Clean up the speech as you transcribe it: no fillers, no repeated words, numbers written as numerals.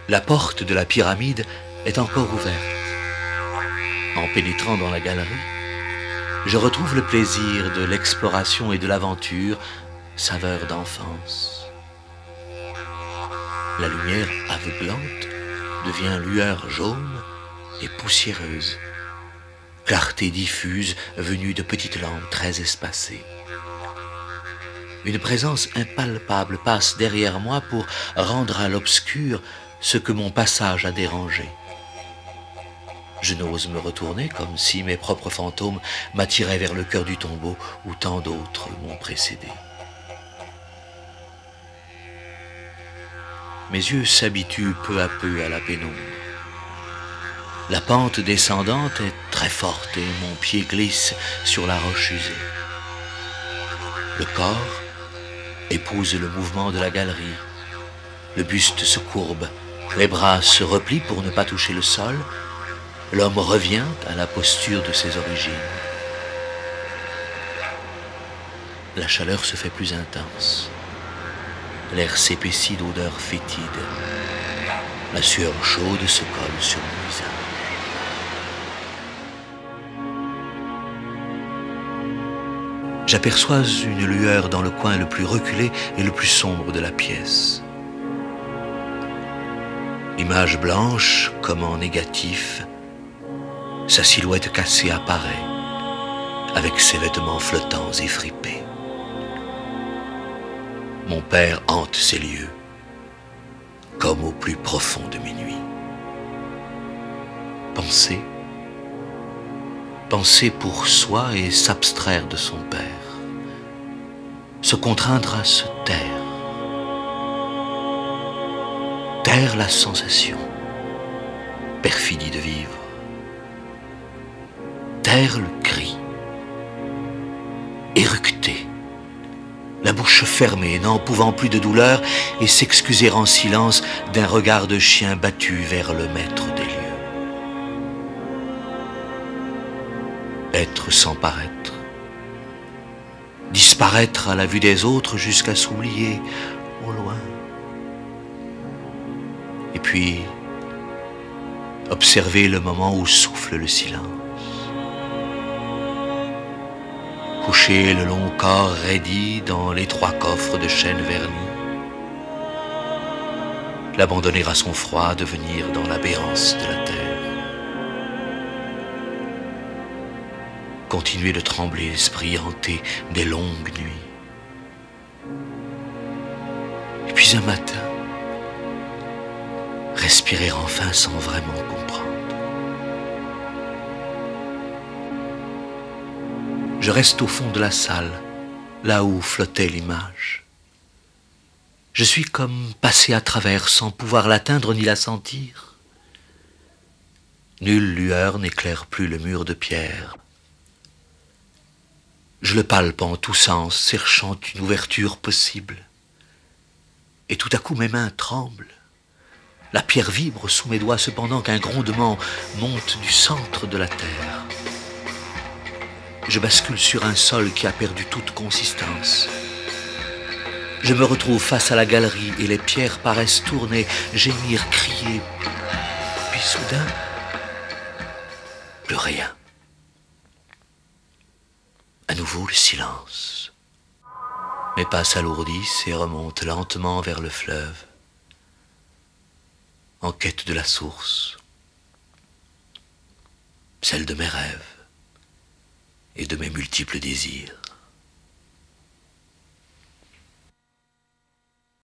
La porte de la pyramide est encore ouverte. En pénétrant dans la galerie, je retrouve le plaisir de l'exploration et de l'aventure, saveur d'enfance. La lumière aveuglante devient lueur jaune et poussiéreuse, clarté diffuse venue de petites lampes très espacées. Une présence impalpable passe derrière moi pour rendre à l'obscur ce que mon passage a dérangé. Je n'ose me retourner comme si mes propres fantômes m'attiraient vers le cœur du tombeau où tant d'autres m'ont précédé. Mes yeux s'habituent peu à peu à la pénombre. La pente descendante est très forte et mon pied glisse sur la roche usée. Le corps épouse le mouvement de la galerie. Le buste se courbe, les bras se replient pour ne pas toucher le sol. L'homme revient à la posture de ses origines. La chaleur se fait plus intense. L'air s'épaissit d'odeurs fétides. La sueur chaude se colle sur mon visage. J'aperçois une lueur dans le coin le plus reculé et le plus sombre de la pièce. Image blanche comme en négatif, sa silhouette cassée apparaît, avec ses vêtements flottants et fripés. Mon père hante ces lieux, comme au plus profond de mes nuits. Penser, penser pour soi et s'abstraire de son père, se contraindre à se taire, taire la sensation, perfidie de vivre, taire le cri, éructer, la bouche fermée, n'en pouvant plus de douleur, et s'excuser en silence d'un regard de chien battu vers le maître des lieux. Être sans paraître, disparaître à la vue des autres jusqu'à s'oublier au loin. Et puis, observer le moment où souffle le silence. Coucher le long corps raidi dans l'étroit coffre de chêne verni. L'abandonner à son froid, devenir dans la béance de la terre. Continuer de trembler, l'esprit hanté des longues nuits. Et puis un matin, respirer enfin sans vraiment comprendre. Je reste au fond de la salle, là où flottait l'image. Je suis comme passé à travers sans pouvoir l'atteindre ni la sentir. Nulle lueur n'éclaire plus le mur de pierre. Je le palpe en tous sens, cherchant une ouverture possible. Et tout à coup mes mains tremblent. La pierre vibre sous mes doigts cependant qu'un grondement monte du centre de la terre. Je bascule sur un sol qui a perdu toute consistance. Je me retrouve face à la galerie et les pierres paraissent tourner, gémir, crier. Puis soudain, plus rien. À nouveau le silence. Mes pas s'alourdissent et remontent lentement vers le fleuve, en quête de la source, celle de mes rêves et de mes multiples désirs.